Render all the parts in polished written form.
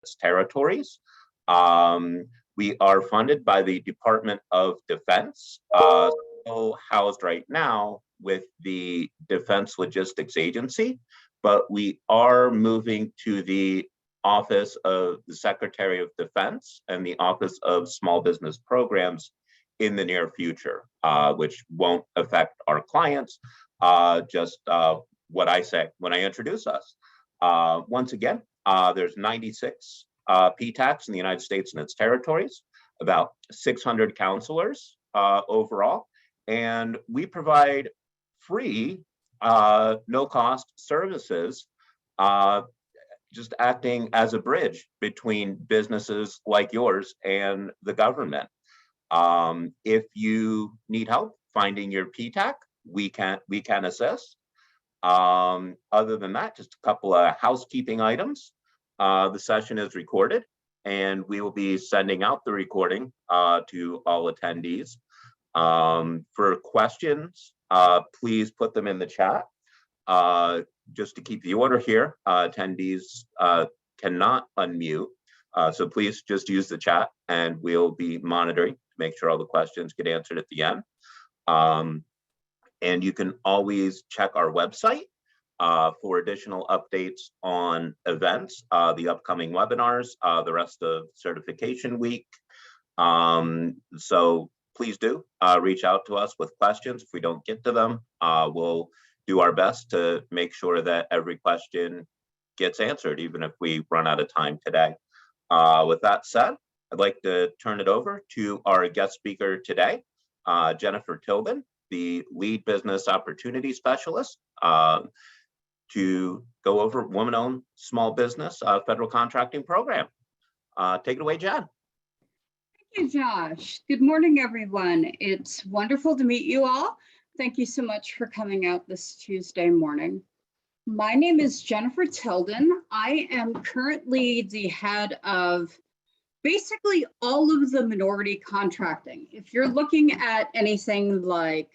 its territories. We are funded by the Department of Defense, still housed right now with the Defense Logistics Agency, but we are moving to the Office of the Secretary of Defense and the Office of Small Business Programs in the near future, which won't affect our clients, just what I say when I introduce us. Once again, there's 96 PTACs in the United States and its territories, about 600 counselors overall, and we provide free, no-cost services, just acting as a bridge between businesses like yours and the government. If you need help finding your PTAC, we can assist. Other than that, just a couple of housekeeping items. The session is recorded, and we will be sending out the recording to all attendees. For questions, please put them in the chat. Just to keep the order here, attendees cannot unmute. So please just use the chat, and we'll be monitoring to make sure all the questions get answered at the end. And you can always check our website for additional updates on events, the upcoming webinars, the rest of Certification Week. So please do reach out to us with questions. If we don't get to them, we'll do our best to make sure that every question gets answered, even if we run out of time today. With that said, I'd like to turn it over to our guest speaker today, Jennifer Tobin, the lead business opportunity specialist, to go over woman-owned small business federal contracting program. Take it away, Jen. Thank you, Josh. Good morning, everyone. It's wonderful to meet you all. Thank you so much for coming out this Tuesday morning. My name is Jennifer Tilden. I am currently the head of basically all of the minority contracting. If you're looking at anything like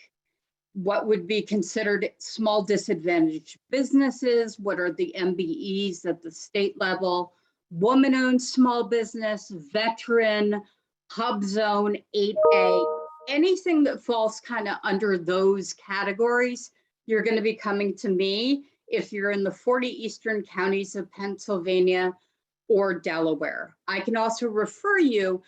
what would be considered small disadvantaged businesses, what are the MBEs at the state level, woman-owned small business, veteran, hub zone, 8A, anything that falls kind of under those categories, you're going to be coming to me if you're in the 40 eastern counties of Pennsylvania or Delaware. I can also refer you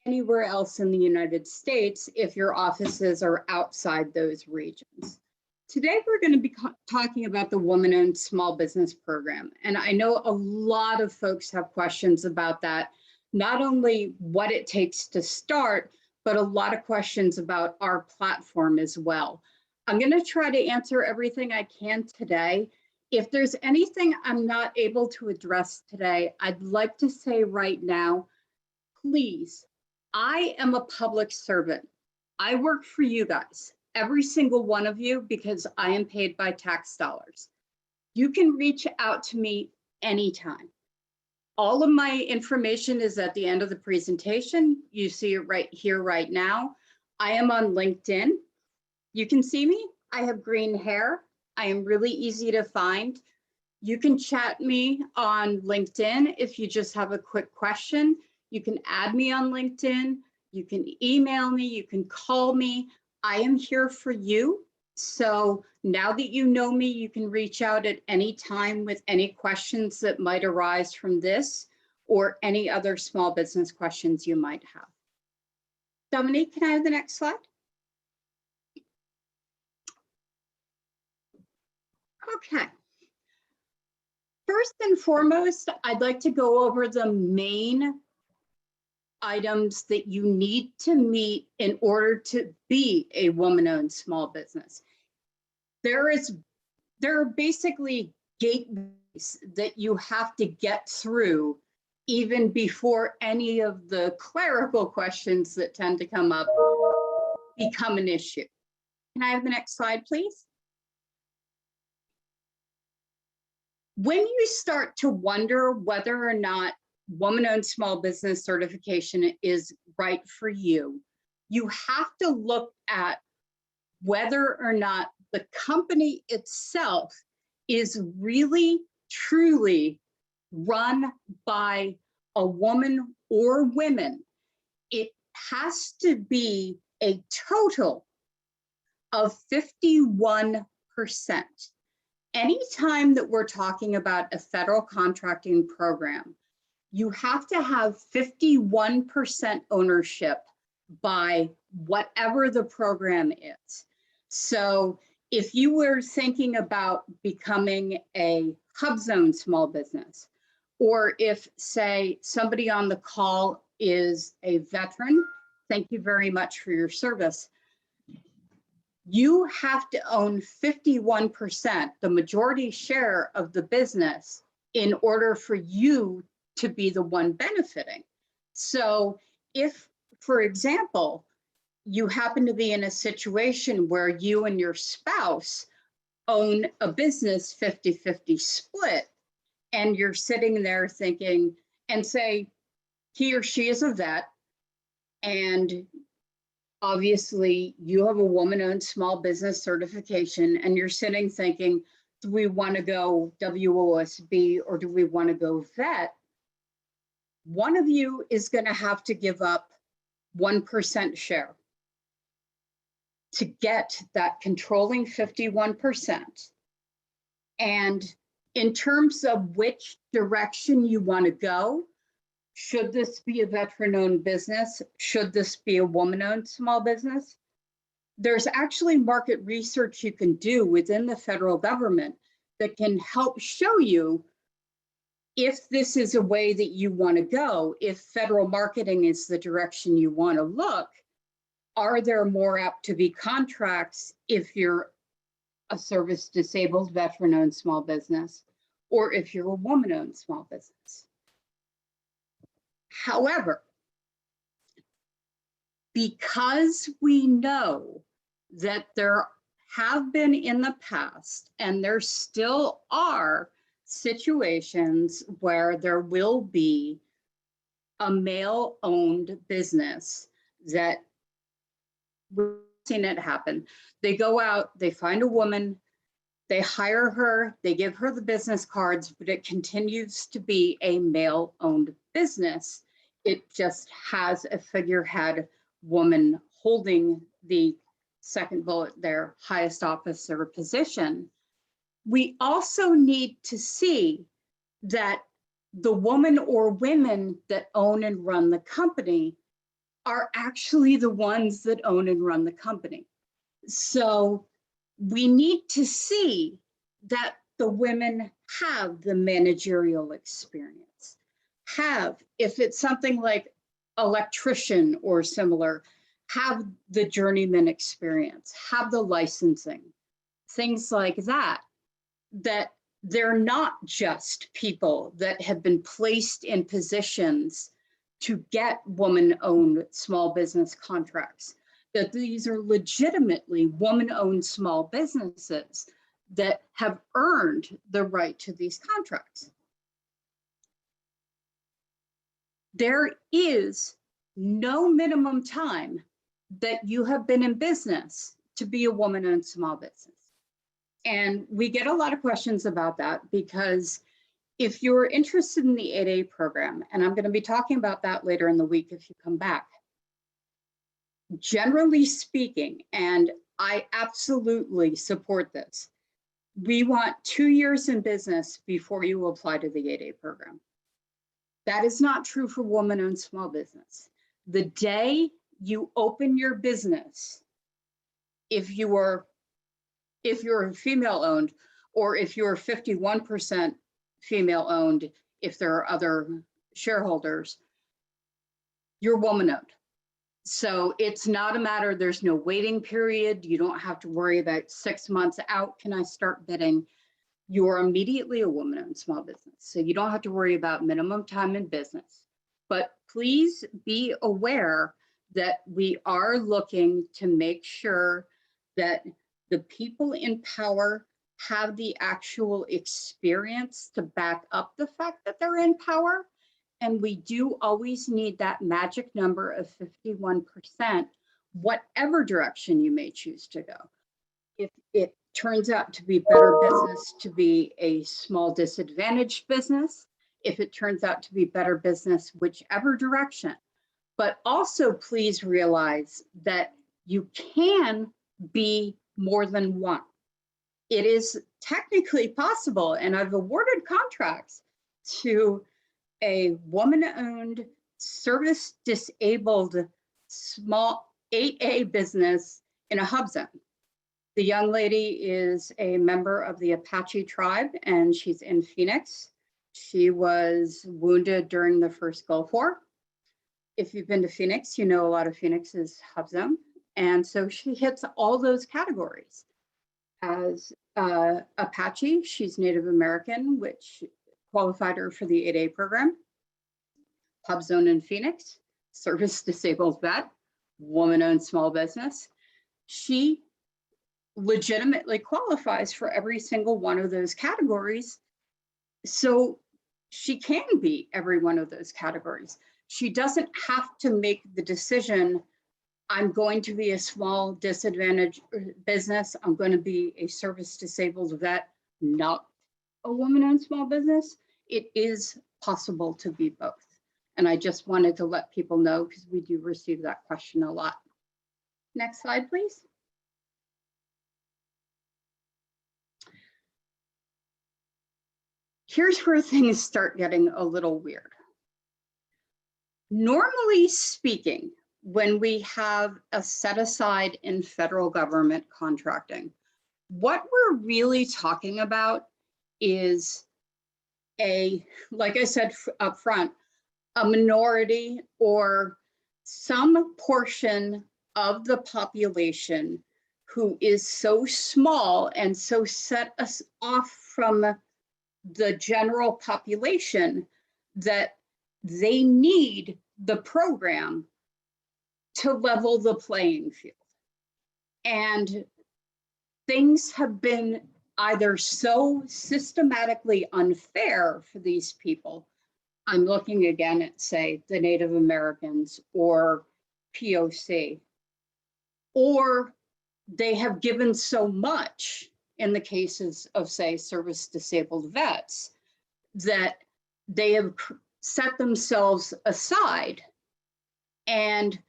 anywhere else in the United States if your offices are outside those regions. Today, we're going to be talking about the Woman-Owned Small Business Program. And I know a lot of folks have questions about that, not only what it takes to start, but a lot of questions about our platform as well. I'm going to try to answer everything I can today. If there's anything I'm not able to address today, I'd like to say right now, please, I am a public servant. I work for you guys, every single one of you, because I am paid by tax dollars. You can reach out to me anytime. All of my information is at the end of the presentation. You see it right here, right now. I am on LinkedIn. You can see me. I have green hair. I am really easy to find. You can chat me on LinkedIn if you just have a quick question. You can add me on LinkedIn. You can email me. You can call me. I am here for you. So now that you know me, you can reach out at any time with any questions that might arise from this or any other small business questions you might have. Dominique, can I have the next slide? Okay. First and foremost, I'd like to go over the main items that you need to meet in order to be a woman-owned small business. There are basically gateways that you have to get through even before any of the clerical questions that tend to come up become an issue. Can I have the next slide, please? When you start to wonder whether or not woman-owned small business certification is right for you, you have to look at whether or not the company itself is really, truly run by a woman or women, it has to be a total of 51%. Anytime that we're talking about a federal contracting program, you have to have 51% ownership by whatever the program is. So if you were thinking about becoming a hub zone small business, or if, say, somebody on the call is a veteran, thank you very much for your service, you have to own 51%, the majority share of the business, in order for you to be the one benefiting. So if, for example, you happen to be in a situation where you and your spouse own a business 50-50 split, and you're sitting there thinking, and say he or she is a vet, and obviously you have a woman-owned small business certification, and you're sitting thinking, do we want to go WOSB or do we want to go vet? One of you is going to have to give up 1% share to get that controlling 51%. And in terms of which direction you want to go, should this be a veteran-owned business? Should this be a woman-owned small business? There's actually market research you can do within the federal government that can help show you if this is a way that you want to go, if federal marketing is the direction you want to look. Are there more apt to be contracts if you're a service disabled veteran-owned small business, or if you're a woman-owned small business? However, because we know that there have been in the past, and there still are situations where there will be a male-owned business that we've seen it happen. They go out, they find a woman, they hire her, they give her the business cards, but it continues to be a male-owned business. It just has a figurehead woman holding the second bullet there, highest officer position. We also need to see that the woman or women that own and run the company are actually the ones that own and run the company. So we need to see that the women have the managerial experience, if it's something like electrician or similar, have the journeyman experience, have the licensing, things like that, that they're not just people that have been placed in positions to get woman-owned small business contracts, that these are legitimately woman-owned small businesses that have earned the right to these contracts. There is no minimum time that you have been in business to be a woman-owned small business. And we get a lot of questions about that, because if you're interested in the 8A program, and I'm going to be talking about that later in the week if you come back, generally speaking, and I absolutely support this, we want 2 years in business before you apply to the 8A program. That is not true for woman-owned small business. The day you open your business, if you're female-owned, or if you're 51% female-owned, if there are other shareholders, you're woman-owned. So it's not a matter, there's no waiting period. You don't have to worry about 6 months out, can I start bidding? You're immediately a woman-owned small business. So you don't have to worry about minimum time in business. But please be aware that we are looking to make sure that the people in power have the actual experience to back up the fact that they're in power. And we do always need that magic number of 51%, whatever direction you may choose to go. If it turns out to be better business to be a small disadvantaged business, if it turns out to be better business, whichever direction. But also please realize that you can be more than one. It is technically possible, and I've awarded contracts to a woman-owned, service-disabled, small 8A business in a hub zone. The young lady is a member of the Apache tribe, and she's in Phoenix. She was wounded during the first Gulf War. If you've been to Phoenix, you know a lot of Phoenix's hub zone. And so she hits all those categories. As Apache, she's Native American, which qualified her for the 8A program. Hub zone in Phoenix, service disabled vet, woman-owned small business. She legitimately qualifies for every single one of those categories. So she can be every one of those categories. She doesn't have to make the decision, I'm going to be a small disadvantaged business, I'm going to be a service disabled vet, not a woman-owned small business. It is possible to be both. And I just wanted to let people know because we do receive that question a lot. Next slide, please. Here's where things start getting a little weird. Normally speaking, when we have a set aside in federal government contracting, what we're really talking about is like I said up front, a minority or some portion of the population who is so small and so set us off from the general population that they need the program to level the playing field. And things have been either so systematically unfair for these people. I'm looking again at, say, the Native Americans or POC, or they have given so much in the cases of, say, service disabled vets, that they have set themselves aside, and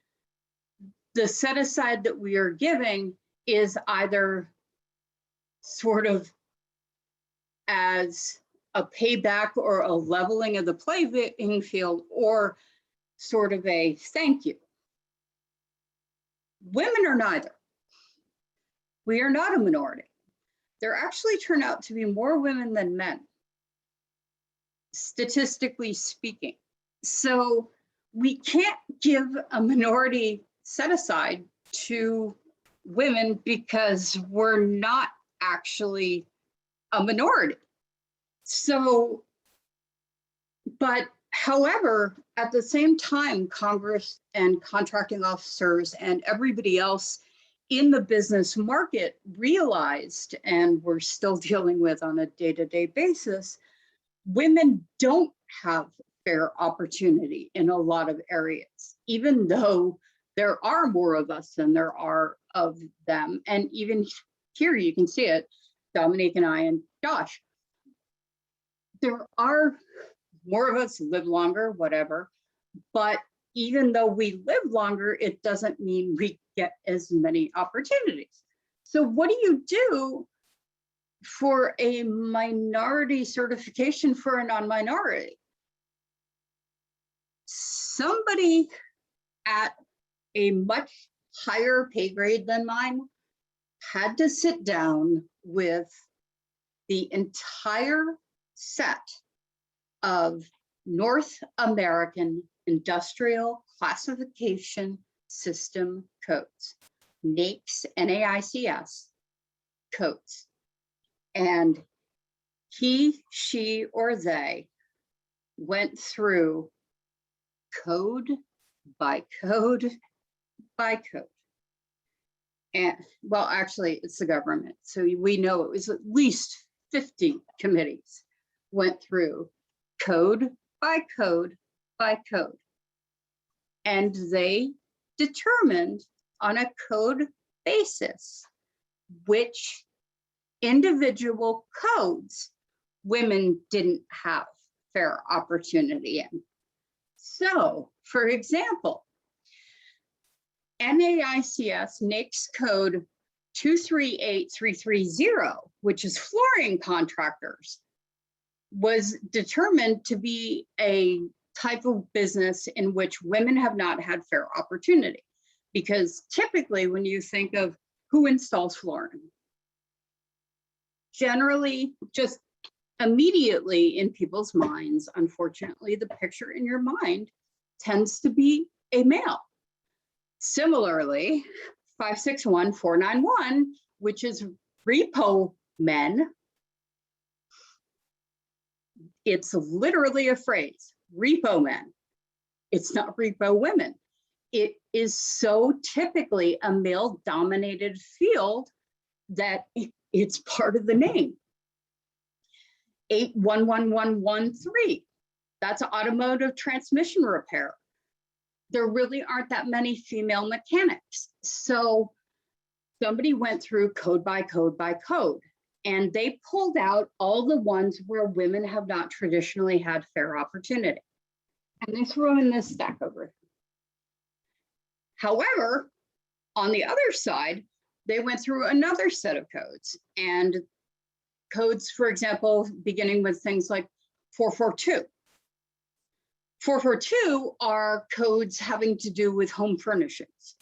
the set aside that we are giving is either sort of as a payback or a leveling of the playing field, or sort of a thank you. Women are neither. We are not a minority. There actually turn out to be more women than men, statistically speaking. So we can't give a minority set aside to women because we're not actually a minority. So, but however, at the same time, Congress and contracting officers and everybody else in the business market realized, and we're still dealing with on a day-to-day basis, women don't have fair opportunity in a lot of areas, even though there are more of us than there are of them. And even here you can see it, Dominique and I and Josh. There are more of us live longer, whatever, but even though we live longer, it doesn't mean we get as many opportunities. So what do you do for a minority certification for a non-minority? Somebody at a much higher pay grade than mine had to sit down with the entire set of North American Industrial Classification System codes, NAICS, N-A-I-C-S codes. And he, she, or they went through code by code by code. And well, actually, it's the government. So we know it was at least 50 committees went through code by code by code. And they determined on a code basis which individual codes women didn't have. fair opportunity in. So, for example, NAICS Naics Code 238330, which is flooring contractors, was determined to be a type of business in which women have not had fair opportunity. Because typically when you think of who installs flooring, generally just immediately in people's minds, unfortunately, the picture in your mind tends to be a male. Similarly, 561491, which is repo men, it's literally a phrase, repo men. It's not repo women. It is so typically a male-dominated field that it's part of the name. 811113, that's automotive transmission repair. There really aren't that many female mechanics. So somebody went through code by code by code, and they pulled out all the ones where women have not traditionally had fair opportunity. And they threw in this stack over here. However, on the other side, they went through another set of codes, and codes, for example, beginning with things like 442. 442 are codes having to do with home furnishings.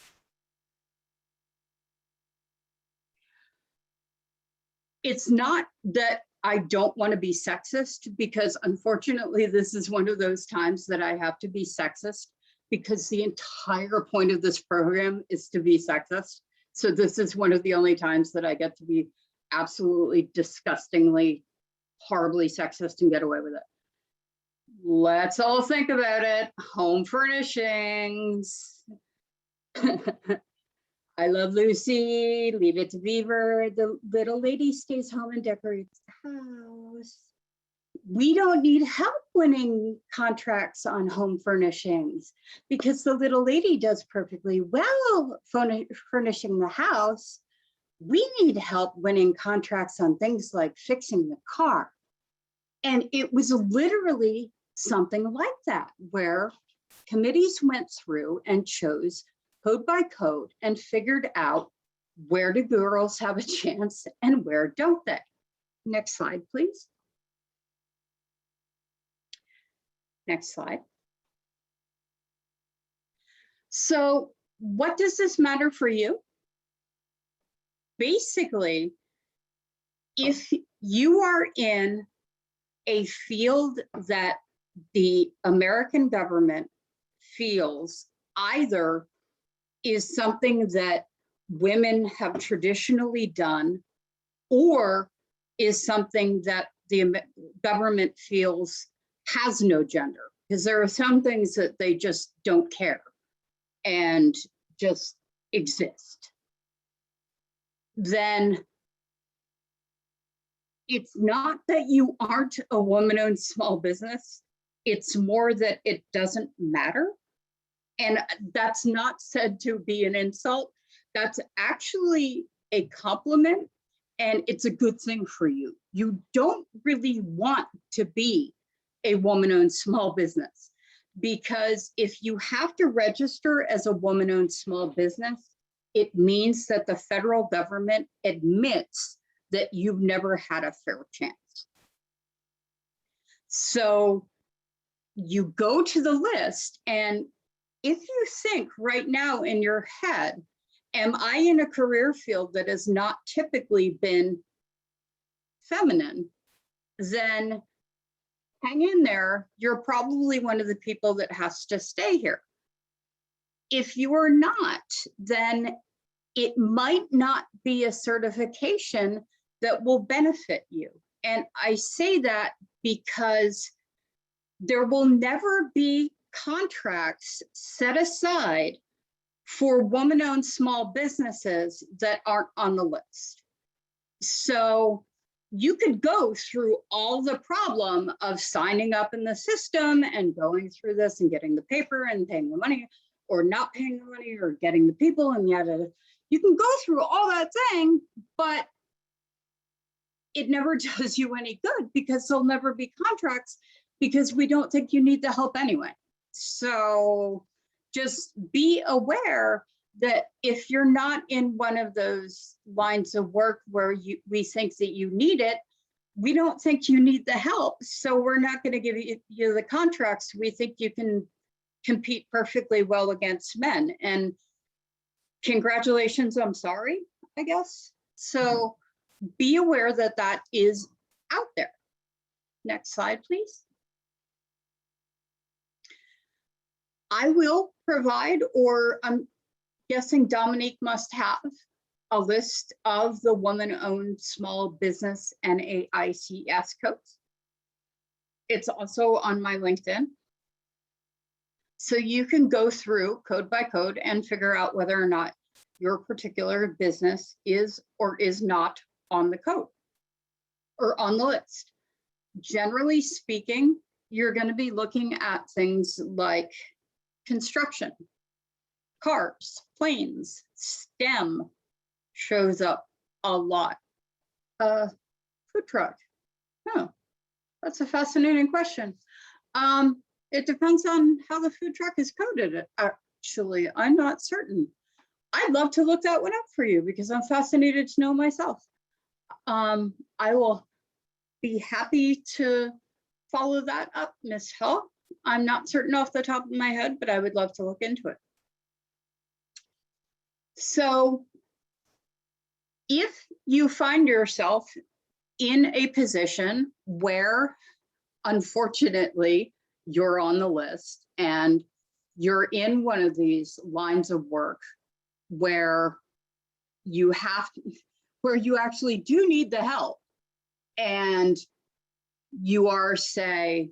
It's not that I don't want to be sexist, because unfortunately, this is one of those times that I have to be sexist, because the entire point of this program is to be sexist. So this is one of the only times that I get to be absolutely disgustingly, horribly sexist and get away with it. Let's all think about it. Home furnishings. I Love Lucy, Leave It to Beaver. The little lady stays home and decorates the house. We don't need help winning contracts on home furnishings, because the little lady does perfectly well furnishing the house. We need help winning contracts on things like fixing the car. And it was literally something like that, where committees went through and chose code by code and figured out where do girls have a chance and where don't they. Next slide, please. Next slide. So what does this matter for you? Basically, if you are in a field that the American government feels either is something that women have traditionally done, or is something that the government feels has no gender, because there are some things that they just don't care and just exist, then it's not that you aren't a woman-owned small business, it's more that it doesn't matter. And that's not said to be an insult. That's actually a compliment, and it's a good thing for you. You don't really want to be a woman-owned small business, because if you have to register as a woman-owned small business, it means that the federal government admits that you've never had a fair chance. So you go to the list, and if you think right now in your head, am I in a career field that has not typically been feminine, then hang in there. You're probably one of the people that has to stay here. If you are not, then it might not be a certification that will benefit you. And I say that because there will never be contracts set aside for woman-owned small businesses that aren't on the list. So you could go through all the problem of signing up in the system and going through this and getting the paper and paying the money, or not paying the money, or getting the people, and yada. You can go through all that thing, but it never does you any good, because there'll never be contracts because we don't think you need the help anyway. So just be aware that if you're not in one of those lines of work where we think that you need it, we don't think you need the help. So we're not going to give you the contracts. We think you can compete perfectly well against men. And congratulations, I'm sorry, I guess. So be aware that that is out there. Next slide, please. I will provide, or I'm guessing Dominique must have, a list of the woman-owned small business NAICS codes. It's also on my LinkedIn. So you can go through code by code and figure out whether or not your particular business is or is not on the code or on the list. Generally speaking, you're going to be looking at things like construction, cars, planes, STEM shows up a lot. Food truck. Oh, that's a fascinating question. It depends on how the food truck is coded. Actually, I'm not certain. I'd love to look that one up for you because I'm fascinated to know myself. I will be happy to follow that up, Ms. Hill. I'm not certain off the top of my head, but I would love to look into it. So if you find yourself in a position where, unfortunately, you're on the list and you're in one of these lines of work where you actually do need the help, and you are, say,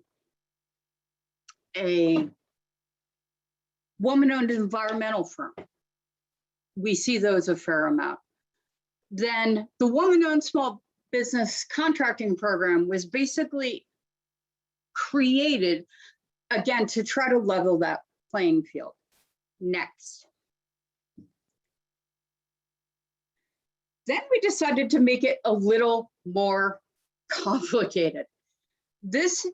a woman-owned environmental firm, we see those a fair amount, then the woman-owned small business contracting program was basically created, again, to try to level that playing field. Next. Then we decided to make it a little more complicated. This,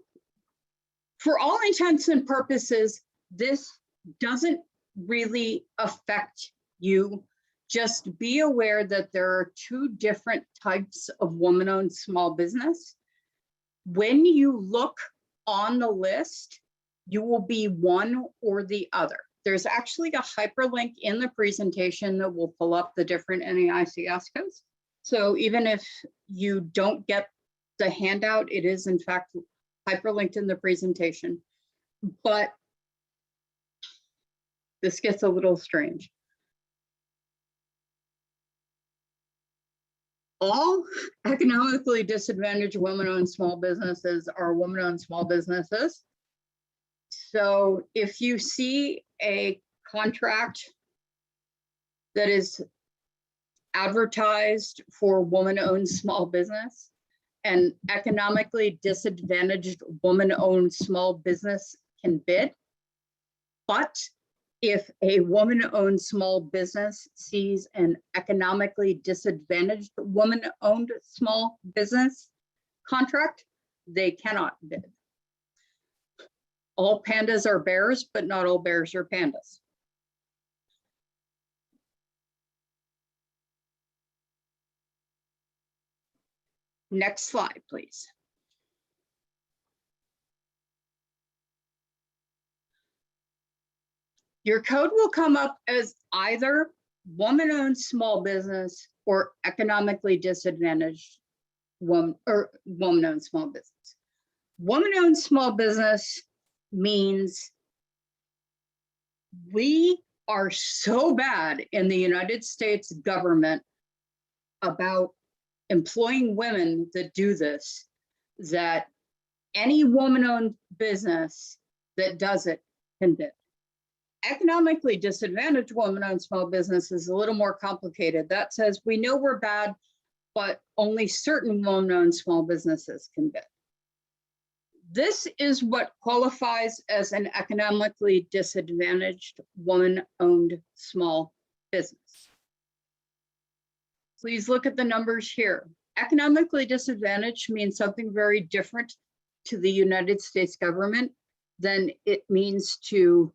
for all intents and purposes, this doesn't really affect you. Just be aware that there are two different types of woman-owned small business. When you look on the list, you will be one or the other. There's actually a hyperlink in the presentation that will pull up the different NAICS codes. So even if you don't get the handout, it is in fact hyperlinked in the presentation. But this gets a little strange. All economically disadvantaged women-owned small businesses are women-owned small businesses. So if you see a contract that is advertised for woman-owned small business, an economically disadvantaged woman-owned small business can bid. But if a woman-owned small business sees an economically disadvantaged woman-owned small business contract, they cannot bid. All pandas are bears, but not all bears are pandas. Next slide, please. Your code will come up as either woman-owned small business or economically disadvantaged woman-owned small business. Woman-owned small business means we are so bad in the United States government about employing women that do this, that any woman-owned business that does it can bid. Economically disadvantaged woman-owned small business is a little more complicated. That says we know we're bad, but only certain woman-owned small businesses can bid. This is what qualifies as an economically disadvantaged woman-owned small business. Please look at the numbers here. Economically disadvantaged means something very different to the United States government than it means to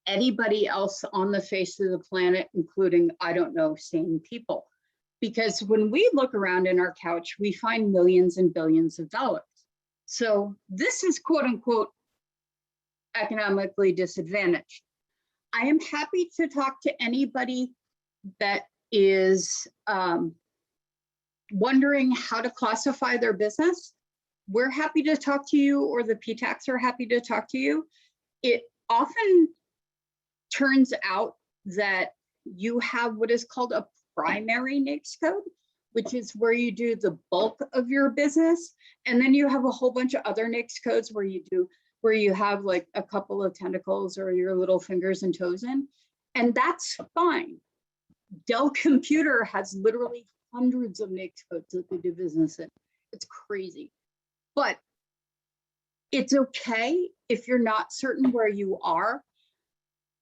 anybody else on the face of the planet, including, I don't know, sane people. Because when we look around in our couch, we find millions and billions of dollars. So this is quote unquote economically disadvantaged. I am happy to talk to anybody that is wondering how to classify their business. We're happy to talk to you, or the PTACs are happy to talk to you. It often turns out that you have what is called a primary Naics code, which is where you do the bulk of your business. And then you have a whole bunch of other Naics codes where you have like a couple of tentacles or your little fingers and toes in, and that's fine. Dell Computer has literally hundreds of Naics codes that they do business in. It's crazy, but it's okay if you're not certain where you are.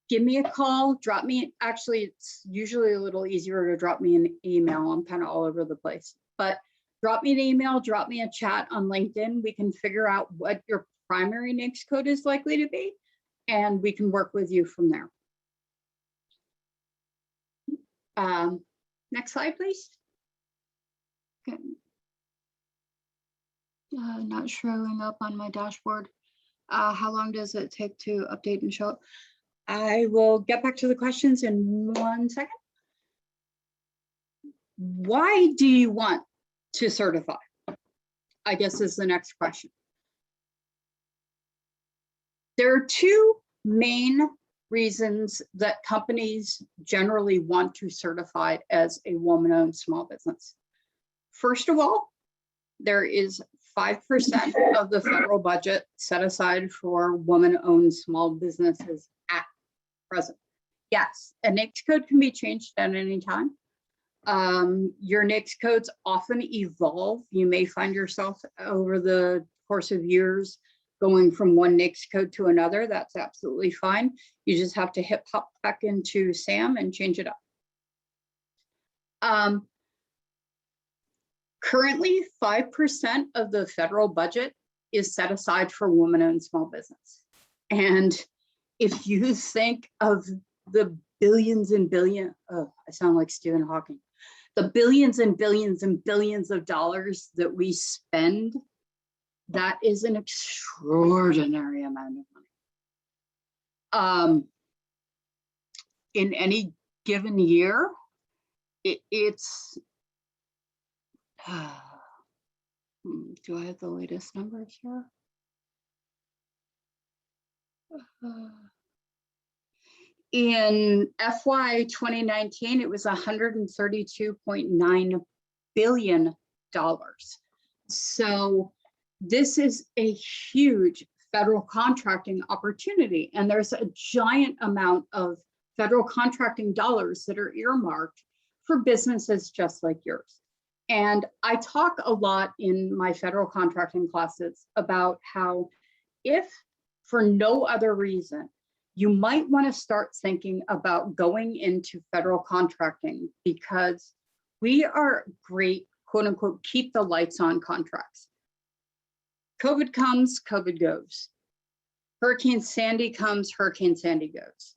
Give me a call, drop me, actually, it's usually a little easier to drop me an email. I'm kind of all over the place, but drop me an email, drop me a chat on LinkedIn. We can figure out what your primary Naics code is likely to be, and we can work with you from there. Next slide, please. Okay. Not showing up on my dashboard. How long does it take to update and show up? I will get back to the questions in 1 second. Why do you want to certify? I guess is the next question. There are two main reasons that companies generally want to certify as a woman-owned small business. First of all, there is 5% of the federal budget set aside for woman-owned small businesses at present. Yes, a Naics code can be changed at any time. Your Naics codes often evolve. You may find yourself over the course of years going from one Naics code to another. That's absolutely fine. You just have to hop back into SAM and change it up. Currently, 5% of the federal budget is set aside for woman-owned small business. And if you think of the billions and billions, oh, I sound like Stephen Hawking, the billions and billions and billions of dollars that we spend, that is an extraordinary amount of money. In any given year, it's, do I have the latest numbers here? In FY 2019, it was $132.9 billion. So this is a huge federal contracting opportunity, and there's a giant amount of federal contracting dollars that are earmarked for businesses just like yours. And I talk a lot in my federal contracting classes about how, if for no other reason, you might want to start thinking about going into federal contracting, because we are great, quote unquote, keep the lights on contracts. COVID comes, COVID goes. Hurricane Sandy comes, Hurricane Sandy goes.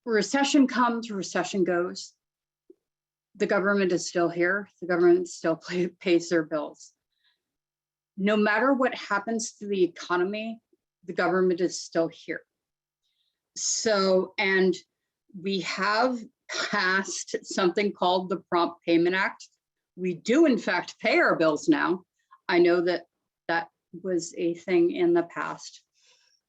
Recession comes, recession goes. The government is still here. The government still pays their bills. No matter what happens to the economy, the government is still here. So, and we have passed something called the Prompt Payment Act. We do in fact pay our bills now. I know that that was a thing in the past,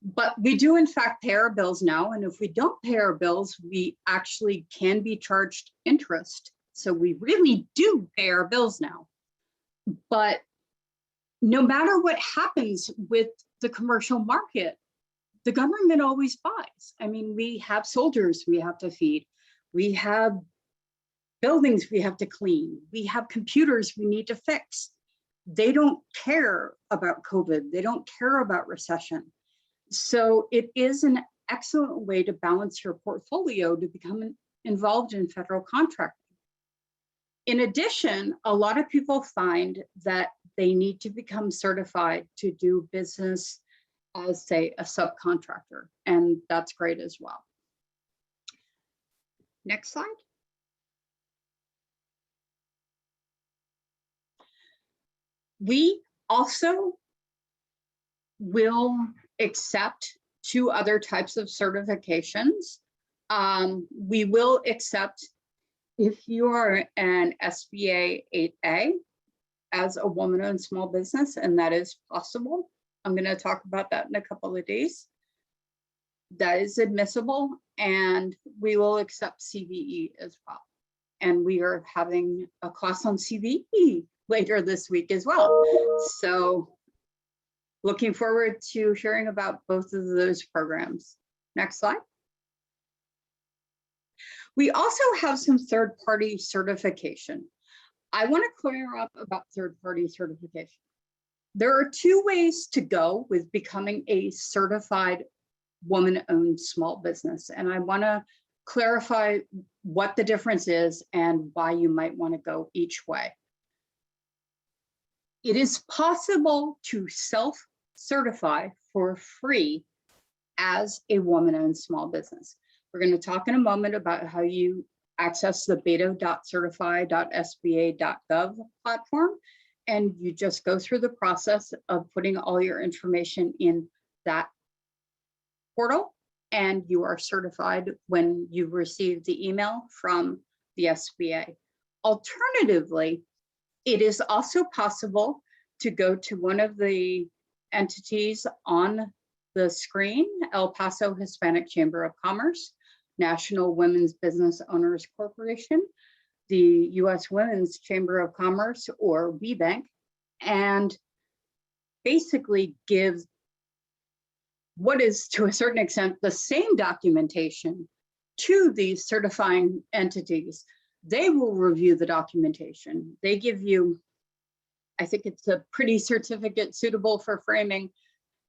but we do in fact pay our bills now. And if we don't pay our bills, we actually can be charged interest. So we really do pay our bills now. But no matter what happens with the commercial market, the government always buys. I mean, we have soldiers we have to feed. We have buildings we have to clean. We have computers we need to fix. They don't care about COVID. They don't care about recession. So it is an excellent way to balance your portfolio to become involved in federal contracting. In addition, a lot of people find that they need to become certified to do business as, say, a subcontractor, and that's great as well. Next slide. We also will accept 2 other types of certifications. We will accept if you are an SBA 8A as a woman-owned small business, and that is possible. I'm going to talk about that in a couple of days. That is admissible, and we will accept CVE as well. And we are having a class on CVE later this week as well. So looking forward to hearing about both of those programs. Next slide. We also have some third-party certification. I want to clear up about third-party certification. There are 2 ways to go with becoming a certified woman-owned small business, and I want to clarify what the difference is and why you might want to go each way. It is possible to self-certify for free as a woman-owned small business. We're going to talk in a moment about how you access the beta.certify.sba.gov platform, and you just go through the process of putting all your information in that portal, and you are certified when you receive the email from the SBA. Alternatively, it is also possible to go to one of the entities on the screen, El Paso Hispanic Chamber of Commerce, National Women's Business Owners Corporation, the U.S. Women's Chamber of Commerce, or WBEC, and basically give what is, to a certain extent, the same documentation to these certifying entities. They will review the documentation. They give you, I think it's a pretty certificate suitable for framing.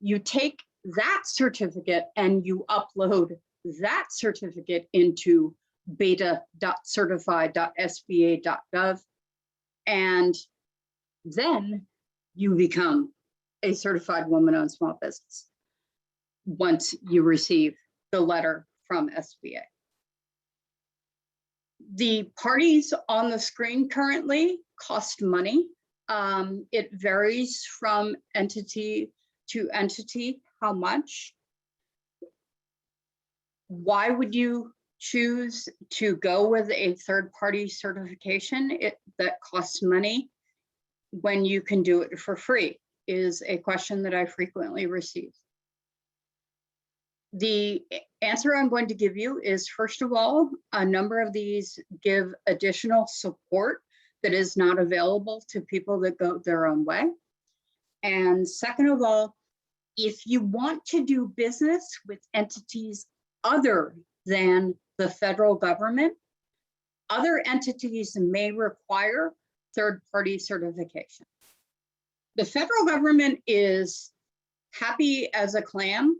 You take that certificate and you upload that certificate into beta.certify.sba.gov, and then you become a certified woman-owned small business once you receive the letter from SBA. The parties on the screen currently cost money. It varies from entity to entity how much. Why would you choose to go with a third-party certification that costs money when you can do it for free is a question that I frequently receive. The answer I'm going to give you is, first of all, a number of these give additional support that is not available to people that go their own way. And second of all, if you want to do business with entities other than the federal government, other entities may require third-party certification. The federal government is happy as a clam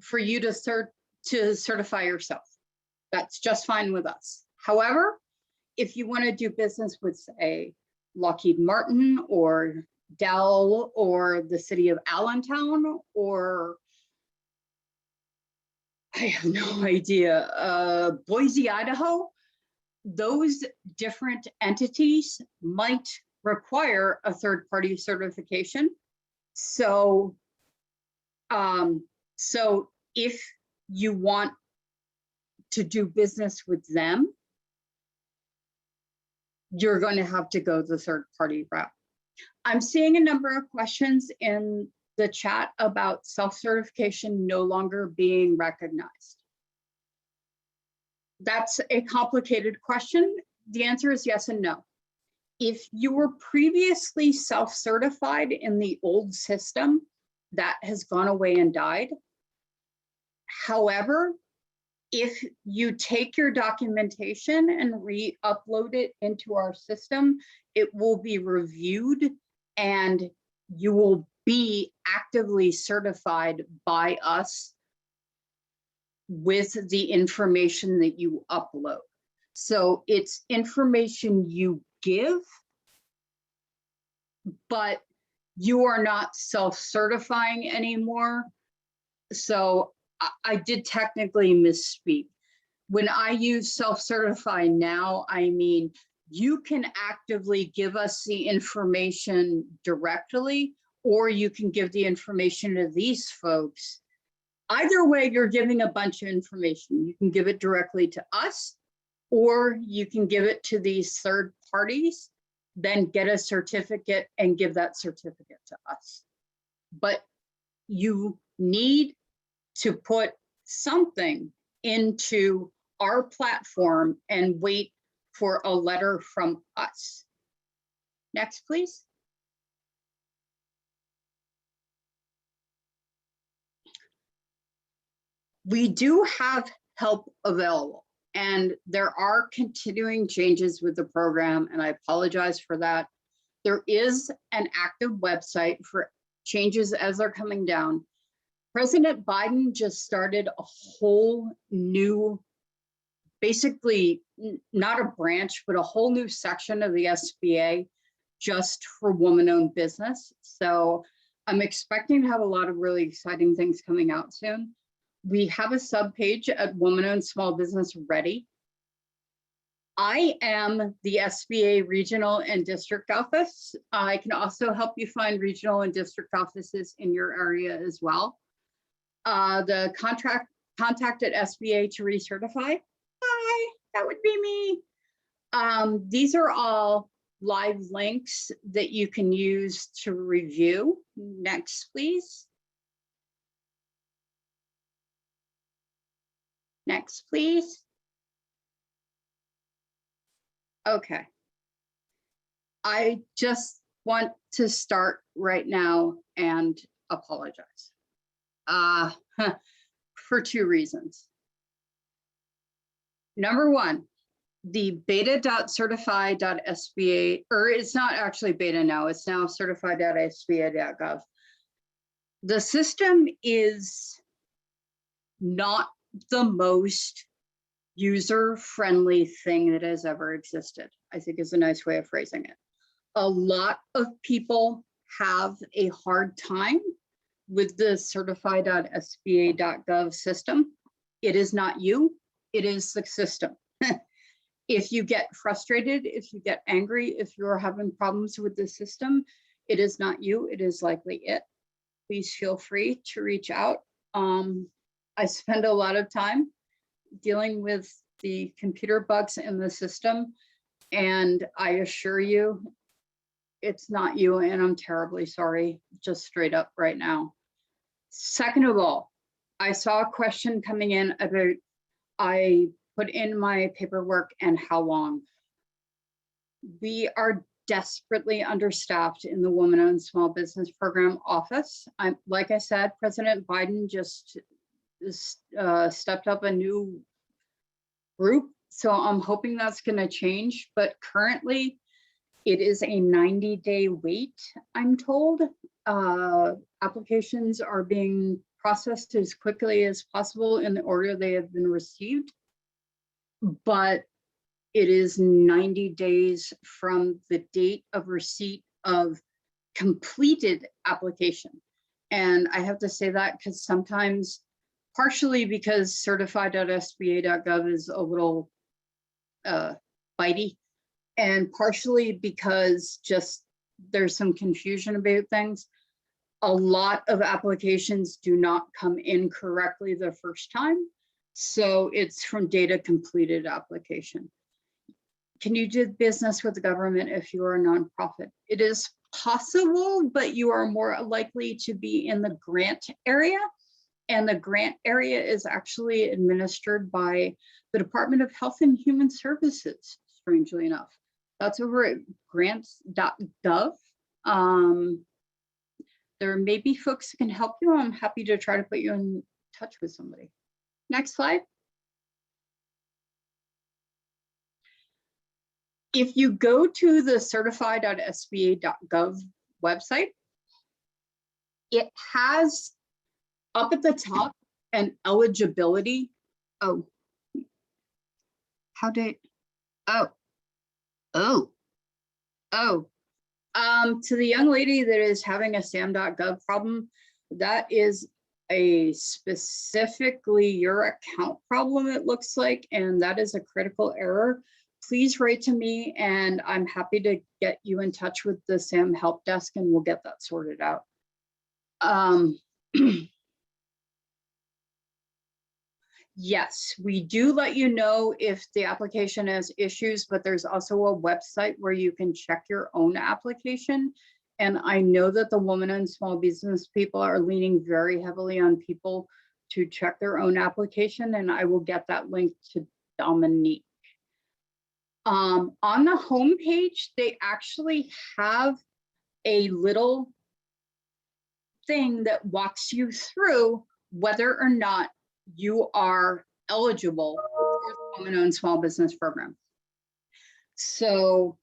for you to certify yourself. That's just fine with us. However, if you want to do business with, say, Lockheed Martin or Dell or the city of Allentown, or I have no idea, Boise, Idaho, those different entities might require a third-party certification. So, so if you want to do business with them, you're going to have to go the third-party route. I'm seeing a number of questions in the chat about self-certification no longer being recognized. That's a complicated question. The answer is yes and no. If you were previously self-certified in the old system, that has gone away and died. However, if you take your documentation and re-upload it into our system, it will be reviewed and you will be actively certified by us with the information that you upload. So it's information you give, but you are not self-certifying anymore. So I did technically misspeak. When I use self-certify now, I mean, you can actively give us the information directly, or you can give the information to these folks. Either way, you're giving a bunch of information. You can give it directly to us, or you can give it to these third parties, then get a certificate and give that certificate to us. But you need to put something into our platform and wait for a letter from us. Next, please. We do have help available, and there are continuing changes with the program, and I apologize for that. There is an active website for changes as they're coming down. President Biden just started a whole new, basically not a branch, but a whole new section of the SBA just for woman-owned business. So I'm expecting to have a lot of really exciting things coming out soon. We have a subpage at Woman-Owned Small Business Ready. I am the SBA regional and district office. I can also help you find regional and district offices in your area as well. The contact at SBA to recertify. Hi, that would be me. These are all live links that you can use to review. Next, please. Next, please. Okay. I just want to start right now and apologize for two reasons. Number one, the beta.certify.sba, or it's not actually beta now, it's now certify.sba.gov. The system is not the most user-friendly thing that has ever existed, I think is a nice way of phrasing it. A lot of people have a hard time with the certify.sba.gov system. It is not you, it is the system. If you get frustrated, if you get angry, if you're having problems with the system, it is not you, it is likely it. Please feel free to reach out. I spend a lot of time dealing with the computer bugs in the system, and I assure you, it's not you, and I'm terribly sorry, just straight up right now. Second of all, I saw a question coming in about, I put in my paperwork and how long. We are desperately understaffed in the Woman-Owned Small Business Program office. Like I said, President Biden just stepped up a new group, so I'm hoping that's going to change, but currently it is a 90-day wait, I'm told. Applications are being processed as quickly as possible in the order they have been received, but it is 90 days from the date of receipt of completed application. And I have to say that because sometimes, partially because certify.sba.gov is a little bitey, and partially because just there's some confusion about things. A lot of applications do not come in correctly the first time. So it's from data completed application. Can you do business with the government if you are a nonprofit? It is possible, but you are more likely to be in the grant area. And the grant area is actually administered by the Department of Health and Human Services, strangely enough. That's over at grants.gov. There may be folks who can help you. I'm happy to try to put you in touch with somebody. Next slide. If you go to the certify.sba.gov website, it has up at the top an eligibility. Oh, how did, oh, Oh, to the young lady that is having a SAM.gov problem, that is a specifically your account problem, it looks like, and that is a critical error. Please write to me and I'm happy to get you in touch with the SAM help desk and we'll get that sorted out. Yes, we do let you know if the application has issues, but there's also a website where you can check your own application. And I know that the woman and small business people are leaning very heavily on people to check their own application, and I will get that link to Dominique. On the homepage, they actually have a little thing that walks you through whether or not you are eligible for the woman-owned small business program. So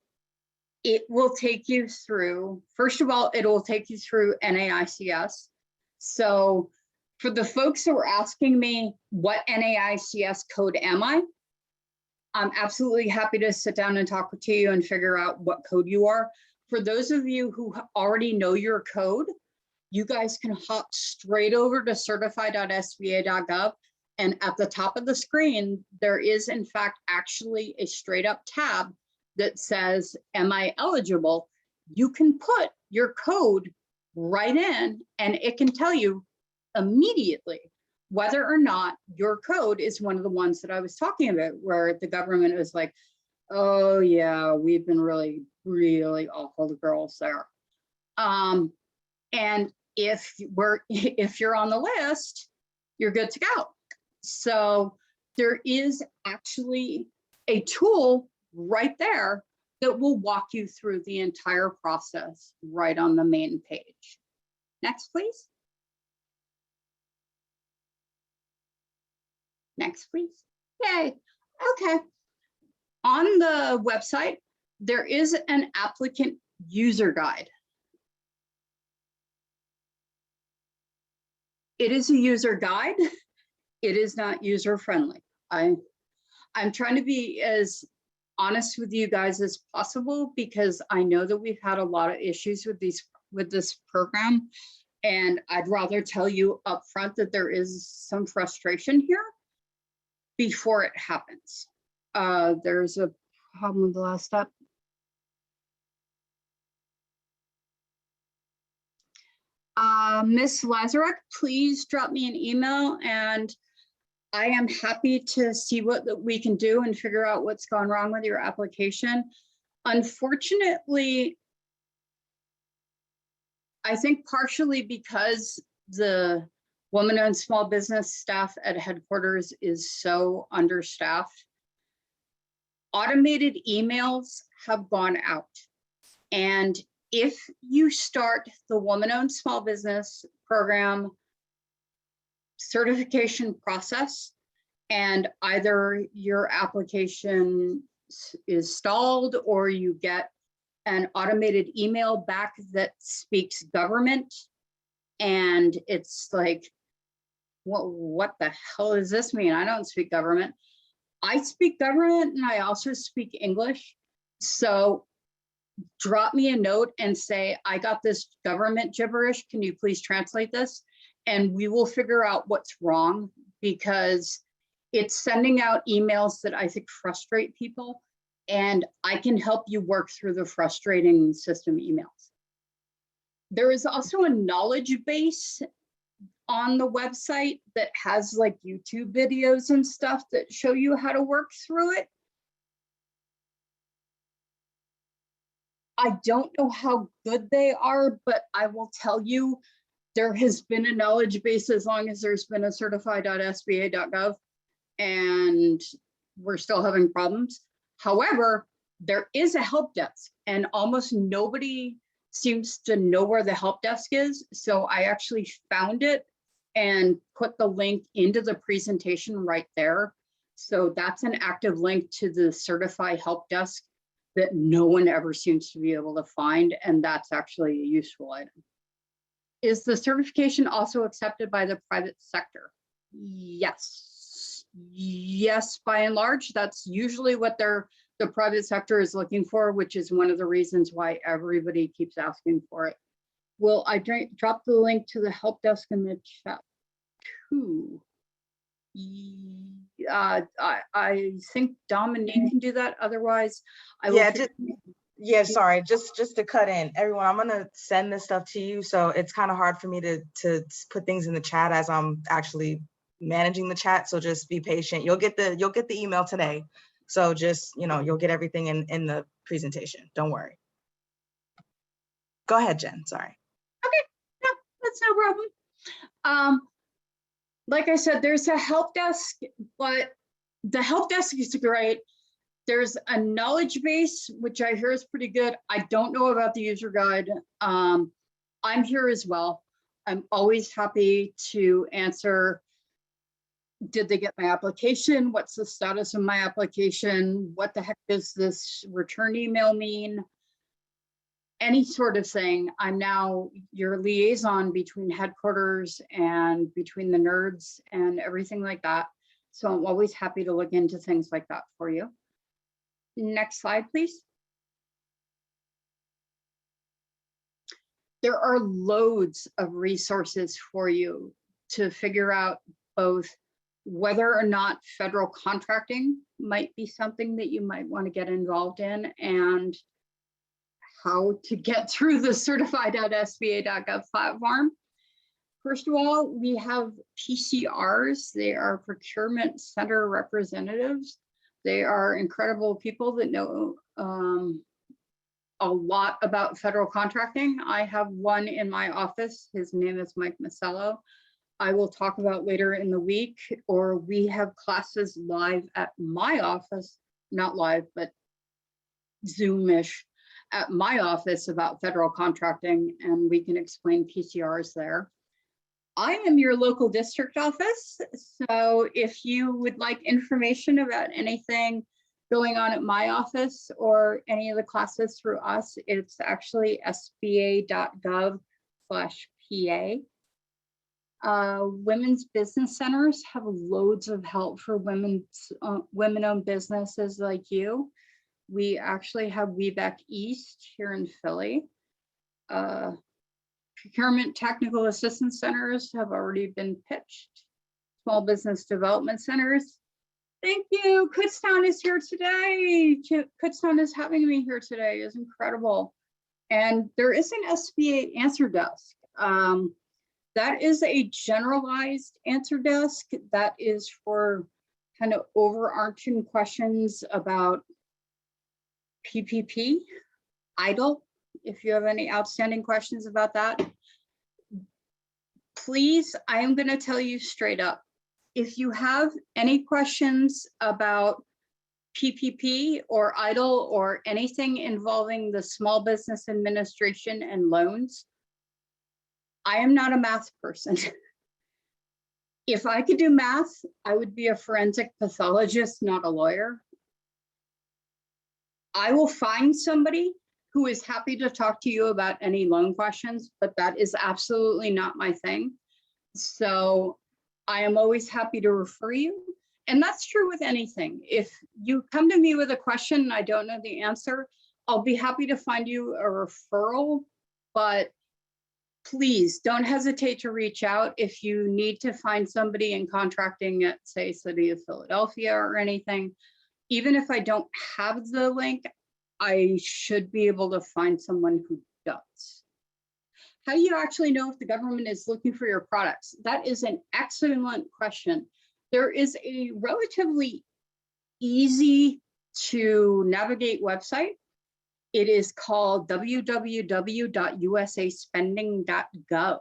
it will take you through, first of all, it will take you through NAICS. So for the folks that were asking me, what NAICS code am I? I'm absolutely happy to sit down and talk to you and figure out what code you are. For those of you who already know your code, you guys can hop straight over to certify.sba.gov. And at the top of the screen, there is in fact actually a straight up tab that says, am I eligible? You can put your code right in and it can tell you immediately whether or not your code is one of the ones that I was talking about, where the government was like, oh yeah, we've been really, really awful to girls there. And if you're on the list, you're good to go. So there is actually a tool right there that will walk you through the entire process right on the main page. Next, please. Next, please. Yay. Okay. On the website, there is an applicant user guide. It is a user guide. It is not user friendly. I'm trying to be as honest with you guys as possible because I know that we've had a lot of issues with this program, and I'd rather tell you up front that there is some frustration here before it happens. There's a problem with the last step. Ms. Lazarek, please drop me an email and I am happy to see what we can do and figure out what's gone wrong with your application. Unfortunately, I think partially because the woman-owned small business staff at headquarters is so understaffed, automated emails have gone out. And if you start the woman-owned small business program certification process and either your application is stalled or you get an automated email back that speaks government and it's like, what the hell does this mean? I don't speak government. I speak government and I also speak English. So drop me a note and say, I got this government gibberish. Can you please translate this? And we will figure out what's wrong because it's sending out emails that I think frustrate people. And I can help you work through the frustrating system emails. There is also a knowledge base on the website that has like YouTube videos and stuff that show you how to work through it. I don't know how good they are, but I will tell you, there has been a knowledge base as long as there's been a certify.sba.gov, and we're still having problems. However, there is a help desk, and almost nobody seems to know where the help desk is. So I actually found it and put the link into the presentation right there. So that's an active link to the Certify help desk that no one ever seems to be able to find, and that's actually a useful item. Is the certification also accepted by the private sector? Yes. Yes, by and large, that's usually what they're the private sector is looking for, which is one of the reasons why everybody keeps asking for it. Will I drop the link to the help desk in the chat too? I think Dominique can do that. Otherwise, I will. Yeah, sorry, just to cut in, everyone, I'm gonna send this stuff to you, so it's kind of hard for me to put things in the chat as I'm actually managing the chat. So just be patient. You'll get the email today. So just, you'll get everything in the presentation. Don't worry. Go ahead, Jen. Sorry. Okay, no, that's no problem. Like I said, there's a help desk, but the help desk is great. There's a knowledge base, which I hear is pretty good. I don't know about the user guide. I'm here as well. I'm always happy to answer. Did they get my application? What's the status of my application? What the heck does this return email mean? Any sort of thing. I'm now your liaison between headquarters and between the nerds and everything like that. So I'm always happy to look into things like that for you. Next slide, please. There are loads of resources for you to figure out both whether or not federal contracting might be something that you might want to get involved in, and how to get through the certify.sba.gov platform. First of all, we have PCRs. They are procurement center representatives. They are incredible people that know a lot about federal contracting. I have one in my office. His name is Mike Masello. I will talk about later in the week, or we have classes live at my office, not live, but Zoom-ish at my office about federal contracting, and we can explain PCRs there. I am your local district office, so if you would like information about anything going on at my office or any of the classes through us, it's actually sba.gov/PA. Women's business centers have loads of help for women-owned businesses like you. We actually have WeBec East here in Philly. Procurement technical assistance centers have already been pitched. Small business development centers. Thank you. Kutztown is here today. Kutztown is having me here today. It's incredible. And there is an SBA answer desk. That is a generalized answer desk that is for kind of overarching questions about PPP, EIDL. If you have any outstanding questions about that, please, I am going to tell you straight up. If you have any questions about PPP or EIDL or anything involving the Small Business Administration and loans, I am not a math person. If I could do math, I would be a forensic pathologist, not a lawyer. I will find somebody who is happy to talk to you about any loan questions, but that is absolutely not my thing. So I am always happy to refer you. And that's true with anything. If you come to me with a question and I don't know the answer, I'll be happy to find you a referral, but please don't hesitate to reach out if you need to find somebody in contracting at, say, City of Philadelphia or anything. Even if I don't have the link, I should be able to find someone who does. How do you actually know if the government is looking for your products? That is an excellent question. There is a relatively easy to navigate website. It is called www.usaspending.gov.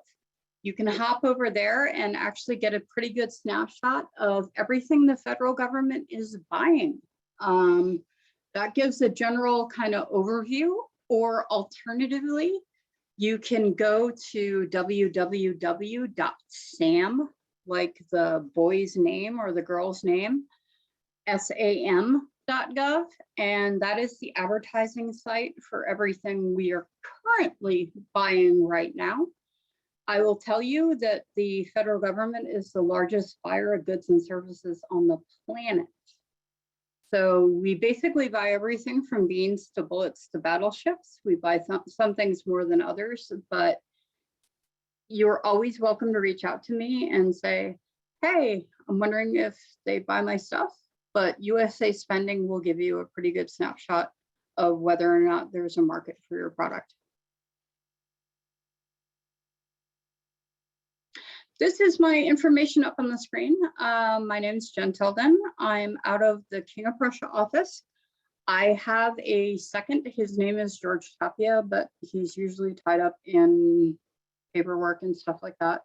You can hop over there and actually get a pretty good snapshot of everything the federal government is buying. That gives a general kind of overview, or alternatively, you can go to www.sam, like the boy's name or the girl's name, sam.gov, and that is the advertising site for everything we are currently buying right now. I will tell you that the federal government is the largest buyer of goods and services on the planet. So we basically buy everything from beans to bullets to battleships. We buy some things more than others, but you're always welcome to reach out to me and say, hey, I'm wondering if they buy my stuff, but USA Spending will give you a pretty good snapshot of whether or not there's a market for your product. This is my information up on the screen. My name is Jen Tilden. I'm out of the King of Prussia office. I have a second, his name is George Tapia, but he's usually tied up in paperwork and stuff like that.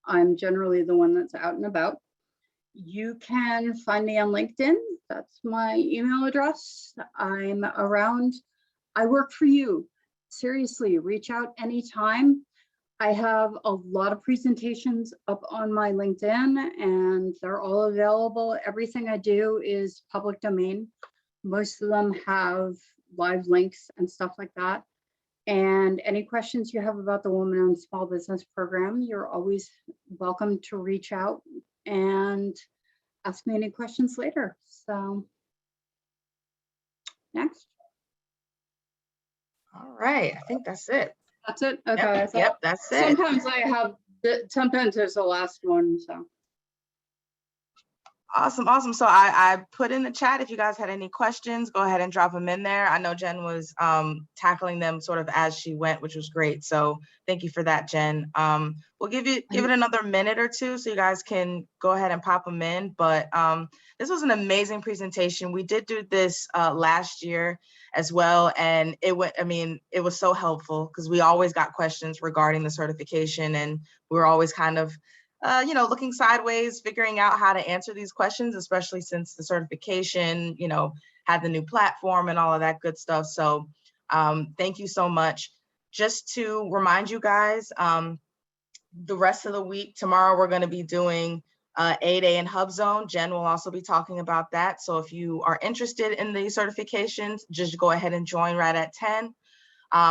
I'm generally the one that's out and about. You can find me on LinkedIn. That's my email address. I'm around. I work for you. Seriously, reach out anytime. I have a lot of presentations up on my LinkedIn and they're all available. Everything I do is public domain. Most of them have live links and stuff like that. And any questions you have about the Women-Owned Small Business Program, you're always welcome to reach out and ask me any questions later. So, next. All right, I think that's it. That's it? Okay. Yep, that's it. Sometimes I have, sometimes there's the last one, so. Awesome. So I put in the chat, if you guys had any questions, go ahead and drop them in there. I know Jen was tackling them sort of as she went, which was great. So thank you for that, Jen. We'll give it another minute or two so you guys can go ahead and pop them in. But this was an amazing presentation. We did do this last year as well. And it was so helpful because we always got questions regarding the certification and we were always kind of looking sideways, figuring out how to answer these questions, especially since the certification, had the new platform and all of that good stuff. So thank you so much. Just to remind you guys, the rest of the week, tomorrow, we're going to be doing 8A in Hub Zone. Jen will also be talking about that. So if you are interested in the certifications, just go ahead and join right at 10.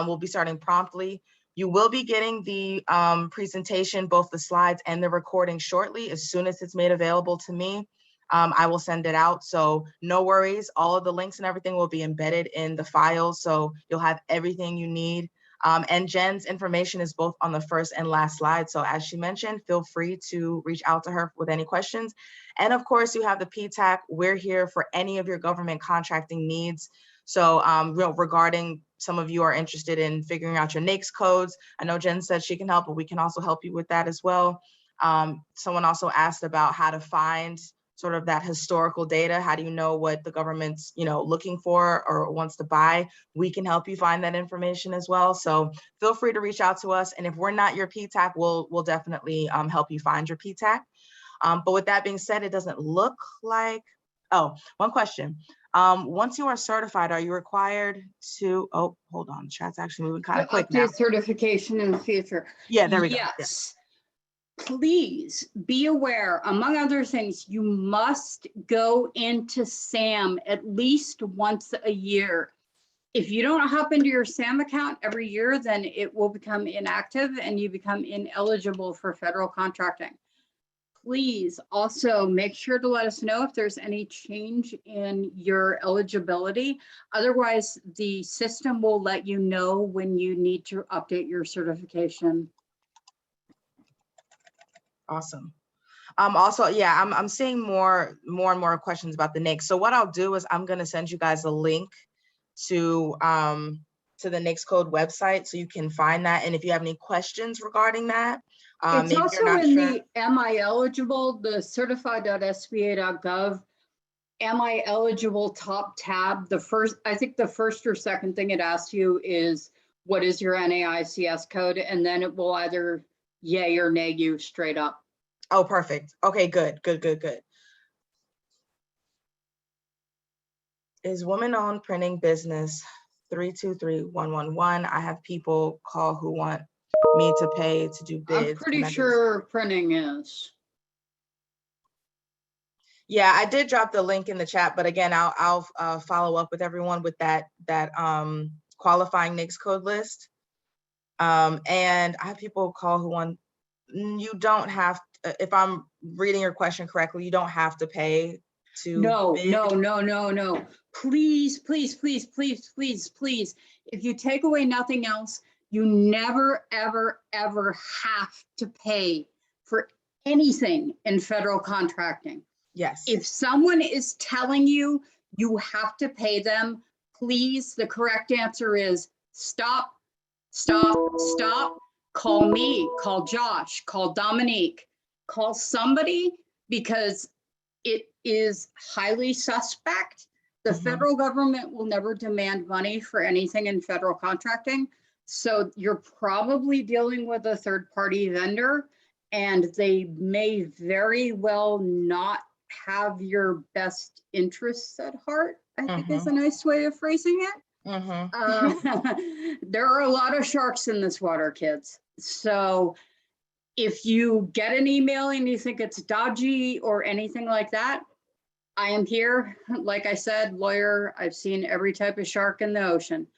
We'll be starting promptly. You will be getting the presentation, both the slides and the recording shortly. As soon as it's made available to me, I will send it out. So no worries. All of the links and everything will be embedded in the files. So you'll have everything you need. And Jen's information is both on the first and last slide. So as she mentioned, feel free to reach out to her with any questions. And of course, you have the PTAC. We're here for any of your government contracting needs. So regarding some of you are interested in figuring out your Naics codes. I know Jen said she can help, but we can also help you with that as well. Someone also asked about how to find sort of that historical data. How do you know what the government's looking for or wants to buy? We can help you find that information as well. So feel free to reach out to us. And if we're not your PTAC, we'll definitely help you find your PTAC. But with that being said, it doesn't look like, one question. Once you are certified, are you required to, hold on, chat's actually moving kind of quick now. Certification in the future. Yeah, there we go. Yes. Please be aware, among other things, you must go into SAM at least once a year. If you don't hop into your SAM account every year, then it will become inactive and you become ineligible for federal contracting. Please also make sure to let us know if there's any change in your eligibility. Otherwise, the system will let you know when you need to update your certification. Awesome. Also, yeah, I'm seeing more and more questions about the Naics. So what I'll do is I'm going to send you guys a link to the Naics Code website so you can find that. And if you have any questions regarding that, it's also in the Am I Eligible, the certify.sba.gov. Am I eligible top tab? I think the first or second thing it asks you is, what is your NAICS code? And then it will either yay or nay you straight up. Oh, perfect. Okay, good. Is women-owned printing business 323111? I have people call who want me to pay to do bids. I'm pretty sure printing is. Yeah, I did drop the link in the chat, but again, I'll follow up with everyone with that qualifying Naics code list. And I have people call who want. You don't have. If I'm reading your question correctly, you don't have to pay to No, bid? no. Please, please, please, please, please, please. If you take away nothing else, you never, ever, ever have to pay for anything in federal contracting. Yes. If someone is telling you you have to pay them, please, the correct answer is stop, stop, stop. Call me, call Josh, call Dominique, call somebody, because it is highly suspect. The Mhm. federal government will never demand money for anything in federal contracting. So you're probably dealing with a third-party vendor, and they may very well not have your best interests at heart, I think is a nice way of phrasing it. There are a lot of sharks in this water, kids. So if you get an email and you think it's dodgy or anything like that, I am here. Like I said, lawyer, I've seen every type of shark in the ocean.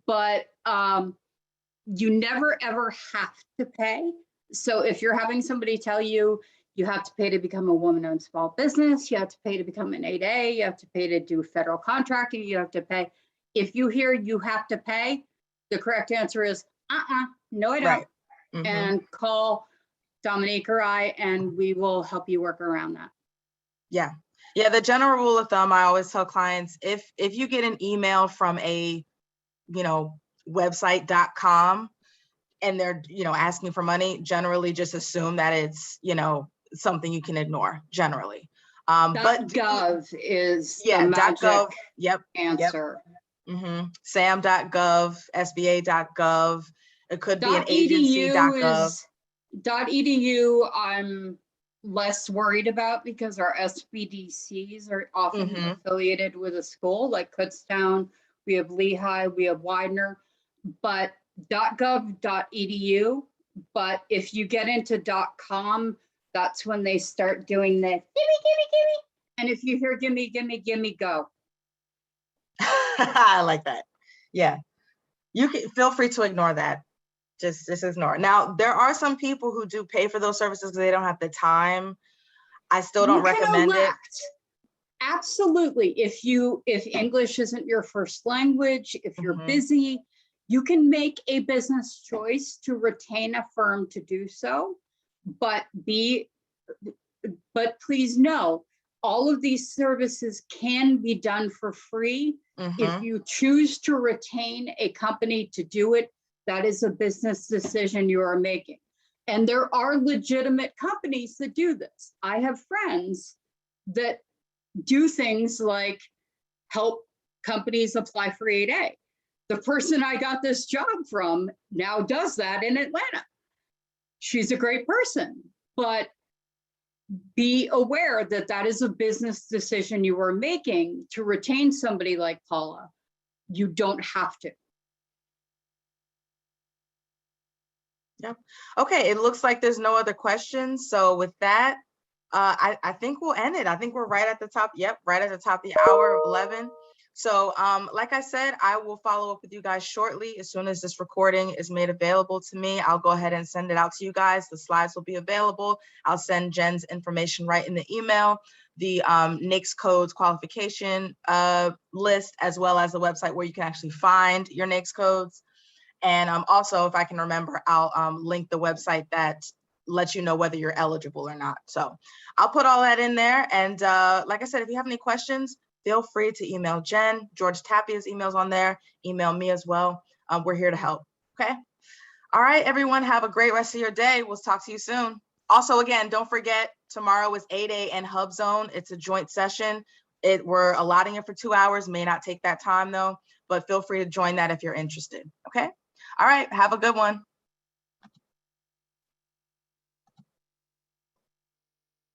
But you never ever have to pay. So if you're having somebody tell you you have to pay to become a woman-owned small business, you have to pay to become an 8A, you have to pay to do federal contracting, you have to pay. If you hear you have to pay, the correct answer is, no, I don't. Right. And call Dominique or I, and we will help you work around that. Yeah. Yeah. The general rule of thumb, I always tell clients, if you get an email from a, website.com and they're, asking for money, generally just assume that it's, something you can ignore generally. But .gov is yeah, the magic .gov. Yep. answer. SAM.gov, SBA.gov. It could be an agency. .gov. .edu I'm less worried about because our SBDCs are often affiliated with a school like Kutztown, we have Lehigh, we have Widener, but .gov.edu. But if you get into .com, that's when they start doing the gimme. And if you hear gimme, go. I like that. Yeah. You can feel free to ignore that. Just ignore it. Now, there are some people who do pay for those services because they don't have the time. I still don't recommend it. Absolutely. If English isn't your first language, if you're busy, you can make a business choice to retain a firm to do so. But please know, all of these services can be done for free. If you choose to retain a company to do it, that is a business decision you are making. And there are legitimate companies that do this. I have friends that do things like help companies apply for 8A. The person I got this job from now does that in Atlanta. She's a great person, but be aware that that is a business decision you are making to retain somebody like Paula. You don't have to. Yep. Okay, it looks like there's no other questions. So with that, I think we'll end it. I think we're right at the top. Yep, right at the top of the hour of 11. So like I said, I will follow up with you guys shortly. As soon as this recording is made available to me, I'll go ahead and send it out to you guys. The slides will be available. I'll send Jen's information right in the email, the Naics Codes qualification list, as well as the website where you can actually find your Naics Codes. And also, if I can remember, I'll link the website that lets you know whether you're eligible or not. So I'll put all that in there. And like I said, if you have any questions, feel free to email Jen. George Tapia's email's on there. Email me as well. We're here to help. Okay. All right, everyone. Have a great rest of your day. We'll talk to you soon. Also, again, don't forget, tomorrow is 8A and Hub Zone. It's a joint session. We're allotting it for 2 hours. May not take that time though, but feel free to join that if you're interested. Okay. All right. Have a good one.